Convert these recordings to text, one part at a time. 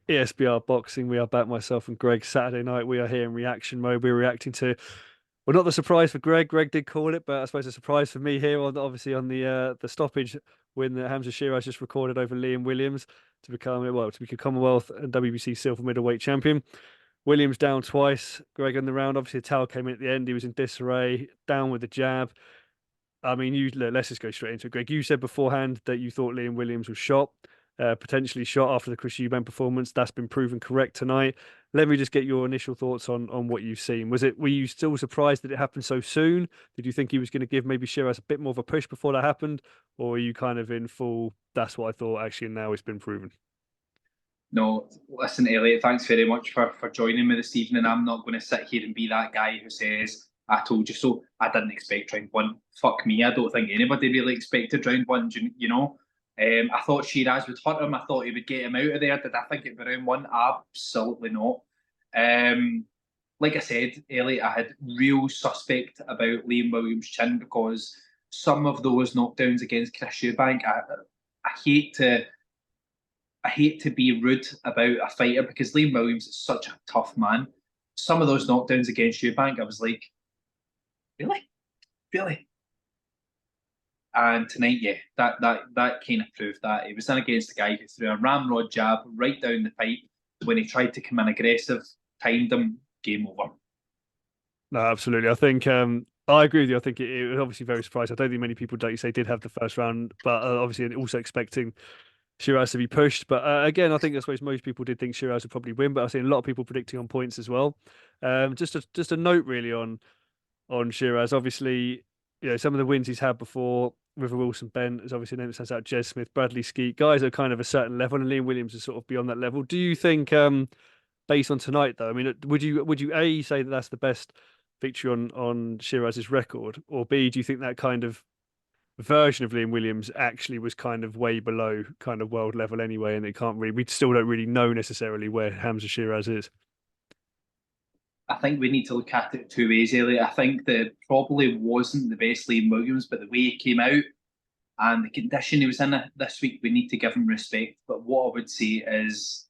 ESBR Boxing. We are back, myself and Greg. Saturday night, we are here in reaction mode. We're reacting to, well, not the surprise for Greg. Greg did call it, but I suppose a surprise for me here on obviously on the stoppage win that Hamzah Sheeraz just recorded over Liam Williams to become Commonwealth and WBC silver middleweight champion. Williams down twice. Greg in the round. Obviously, the towel came in at the end. He was in disarray, down with the jab. I mean, let's just go straight into it, Greg. You said beforehand that you thought Liam Williams was shot, potentially shot after the Chris Eubank performance. That's been proven correct tonight. Let me just get your initial thoughts on what you've seen. Were you still surprised that it happened so soon? Did you think he was going to give maybe Shiraz a bit more of a push before that happened, or were you kind of in full? That's what I thought. Actually, now it's been proven. No, listen, Elliot, thanks very much for joining me this evening. I'm not going to sit here and be that guy who says, I told you so. I didn't expect round one. Fuck me, I don't think anybody really expected round one, you know. I thought Sheeraz would hurt him. I thought he would get him out of there. Did I think it'd be round one? Absolutely not. Like I said, Elliot, I had real suspect about Liam Williams' chin because some of those knockdowns against Chris Eubank, I hate to be rude about a fighter because Liam Williams is such a tough man. Some of those knockdowns against Eubank, I was like, really? Really? And tonight, yeah, that kind of proved that. It was in against a guy who threw a ramrod jab right down the pipe. When he tried to come in aggressive, timed him, game over. No, absolutely. I think I agree with you. I think it was obviously very surprising. I don't think many people, like you say, did have the first round, but obviously also expecting Shiraz to be pushed. But again, I think I suppose most people did think Shiraz would probably win, but I've seen a lot of people predicting on points as well. Just a note really on Shiraz. Obviously, some of the wins he's had before. River Wilson Bent is obviously a name that stands out. Jez Smith, Bradley Skeet, guys are kind of a certain level, and Liam Williams is sort of beyond that level. Do you think, based on tonight, though, I mean, would you A, say that that's the best victory on Shiraz's record, or B, do you think that kind of version of Liam Williams actually was kind of way below kind of world level anyway, and we still don't really know necessarily where Hamzah Sheeraz is? I think we need to look at it two ways, Elliot. I think that probably wasn't the best Liam Williams, but the way he came out and the condition he was in this week, we need to give him respect. But what I would say is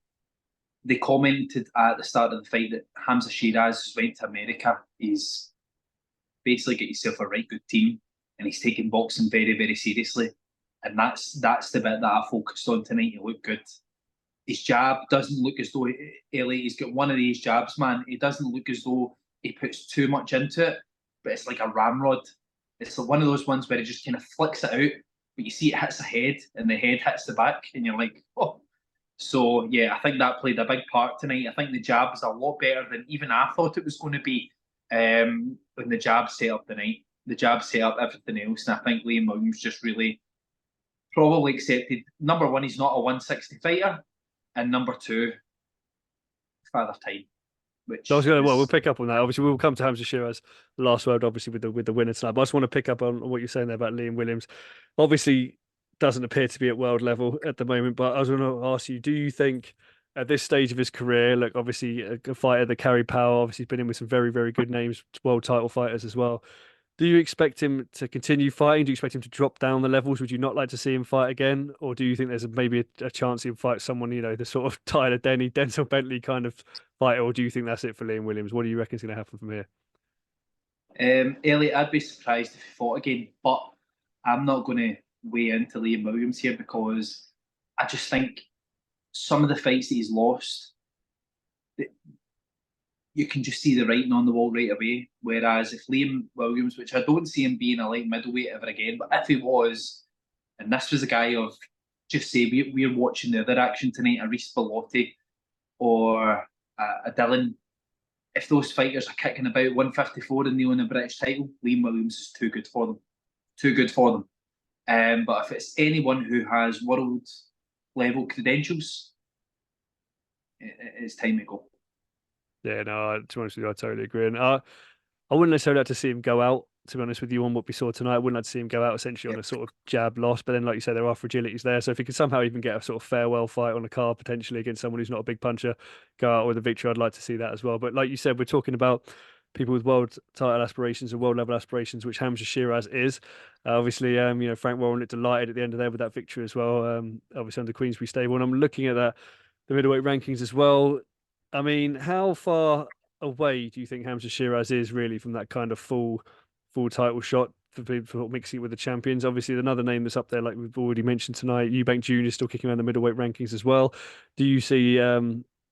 they commented at the start of the fight that Hamzah Sheeraz went to America. He's basically got himself a right good team and he's taking boxing very, very seriously. And that's the bit that I focused on tonight. He looked good. His jab doesn't look as though he's got one of these jabs, man. It doesn't look as though he puts too much into it, but it's like a ramrod. It's like one of those ones where he just kind of flicks it out, but you see it hits the head and the head hits the back, and you're like, oh. So yeah, I think that played a big part tonight. I think the jab was a lot better than even I thought it was going to be when the jab set up the night. The jab set up everything else, and I think Liam Williams just really probably accepted. Number one, he's not a 160 fighter. And number two, Father Time. So I was going to, well, we'll pick up on that. Obviously, we'll come to Hamzah Sheeraz, the last word, obviously, with the winner tonight. But I just want to pick up on what you're saying there about Liam Williams. Obviously, doesn't appear to be at world level at the moment. But I was going to ask you, do you think at this stage of his career, look, obviously, a fighter that carry power, obviously, he's been in with some very, very good names, world title fighters as well. Do you expect him to continue fighting? Do you expect him to drop down the levels? Would you not like to see him fight again? Or do you think there's maybe a chance he'll fight someone, the sort of Tyler Denny, Denzel Bentley kind of fighter? Or do you think that's it for Liam Williams? What do you reckon is going to happen from here? Elliot, I'd be surprised if he fought again, but I'm not going to weigh into Liam Williams here because I just think some of the fights that he's lost, you can just see the writing on the wall right away. Whereas if Liam Williams, which I don't see him being a light middleweight ever again, but if he was, and this was a guy of, just say we're watching the other action tonight, a Reece Bellotti or a Dylan, if those fighters are kicking about 154 and they own a British title, Liam Williams is too good for them. Too good for them. But if it's anyone who has world level credentials, it's time to go. Yeah, no, to be honest with you, I totally agree. And I wouldn't necessarily like to see him go out, to be honest with you, on what we saw tonight. I wouldn't like to see him go out essentially on a sort of jab loss. But then, like you say, there are fragilities there. So if he could somehow even get a sort of farewell fight on a card potentially against someone who's not a big puncher, go out with a victory, I'd like to see that as well. But like you said, we're talking about people with world title aspirations and world level aspirations, which Hamzah Sheeraz is. Obviously, Frank Warren looked delighted at the end of there with that victory as well. Obviously under Queensbury stable. And I'm looking at that the middleweight rankings as well. I mean, how far away do you think Hamzah Sheeraz is really from that kind of full title shot for people mixing it with the champions? Obviously, another name that's up there, like we've already mentioned tonight, Eubank Jr. is still kicking around the middleweight rankings as well. Do you see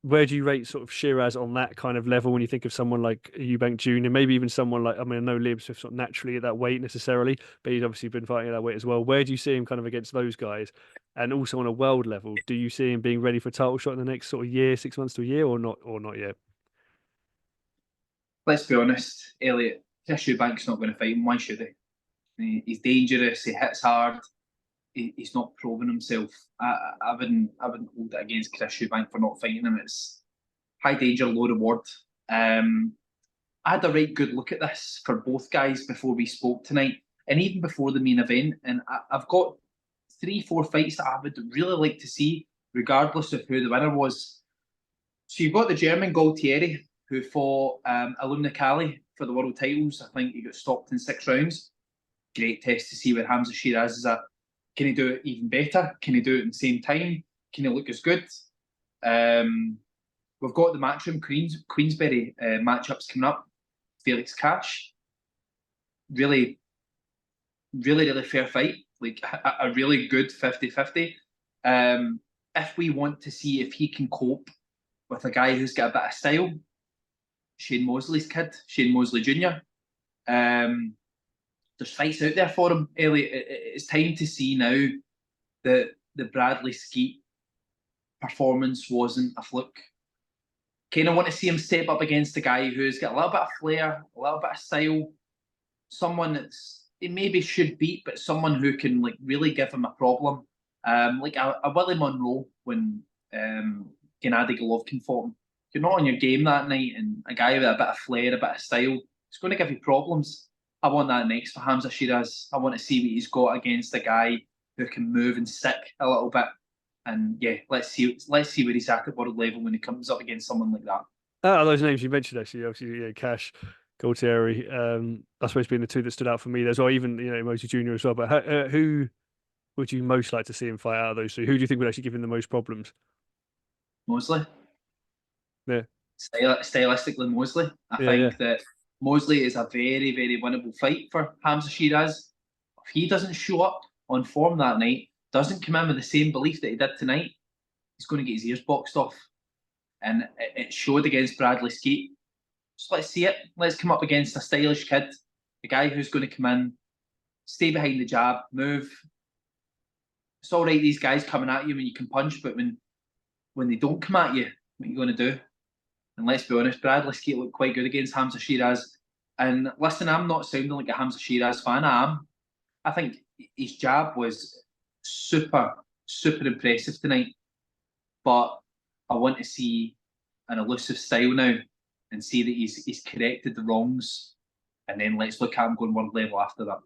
where do you rate sort of Shiraz on that kind of level when you think of someone like Eubank Jr., maybe even someone like, I mean, I know Liam Swift's not naturally at that weight necessarily, but he's obviously been fighting at that weight as well. Where do you see him kind of against those guys? And also on a world level, do you see him being ready for a title shot in the next sort of year, 6 months to a year, or not yet? Let's be honest, Elliot. Chris Eubank's not going to fight him. Why should he? He's dangerous. He hits hard. He's not proven himself. I wouldn't hold it against Chris Eubank for not fighting him. It's high danger, low reward. I had a right good look at this for both guys before we spoke tonight, and even before the main event. And I've got 3, 4 fights that I would really like to see, regardless of who the winner was. So you've got the German Galtieri, who fought Alumni Kali for the world titles. I think he got stopped in 6 rounds. Great test to see where Hamzah Sheeraz is at. Can he do it even better? Can he do it in the same time? Can he look as good? We've got the Matchroom Queensberry matchups coming up. Felix Cash, really fair fight. Like a really good 50-50. If we want to see if he can cope with a guy who's got a bit of style, Shane Mosley's kid, Shane Mosley Jr. There's fights out there for him, Elliot. It's time to see now that the Bradley Skeet performance wasn't a fluke. Kind of want to see him step up against a guy who's got a little bit of flair, a little bit of style, someone that's he maybe should beat, but someone who can like really give him a problem. Like a Willie Monroe when Gennady Golovkin fought him. If you're not on your game that night, and a guy with a bit of flair, a bit of style, it's going to give you problems. I want that next for Hamzah Sheeraz. I want to see what he's got against a guy who can move and stick a little bit. And yeah, let's see where he's at world level when he comes up against someone like that. Those names you mentioned actually, obviously, yeah, Cash, Galtieri, that's supposed to be the two that stood out for me. There's well, even Mosley Jr. as well. But who would you most like to see him fight out of those two? Who do you think would actually give him the most problems? Mosley. Yeah. Stylistically, Mosley. I think that Mosley is a very, very winnable fight for Hamzah Sheeraz. If he doesn't show up on form that night, doesn't come in with the same belief that he did tonight, he's going to get his ears boxed off. And it showed against Bradley Skeet. So let's see it. Let's come up against a stylish kid, a guy who's going to come in, stay behind the jab, move. It's all right, these guys coming at you when you can punch, but when they don't come at you, what are you going to do? And let's be honest, Bradley Skeet looked quite good against Hamzah Sheeraz. And listen, I'm not sounding like a Hamzah Sheeraz fan. I think his jab was super impressive tonight. But I want to see an elusive style now and see that he's corrected the wrongs. And then let's look at him going world level after that.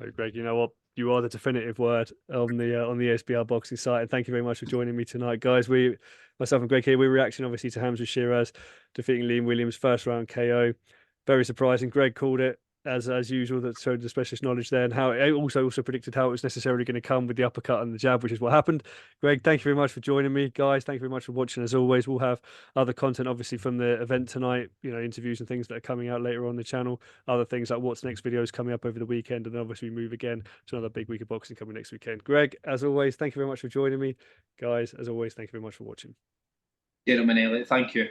Oh, Greg, you know what? You are the definitive word on the SBR boxing site. And thank you very much for joining me tonight, guys. Myself and Greg here, we're reacting obviously to Hamzah Sheeraz defeating Liam Williams first round KO. Very surprising. Greg called it as usual. That showed the specialist knowledge there, and how it also predicted how it was necessarily going to come with the uppercut and the jab, which is what happened. Greg, thank you very much for joining me, guys. Thank you very much for watching. As always, we'll have other content obviously from the event tonight. Interviews and things that are coming out later on the channel. Other things like what's next videos coming up over the weekend, and then obviously we move again to another big week of boxing coming next weekend. Greg, as always, thank you very much for joining me, guys. As always, thank you very much for watching. Gentlemen, Elliot, thank you.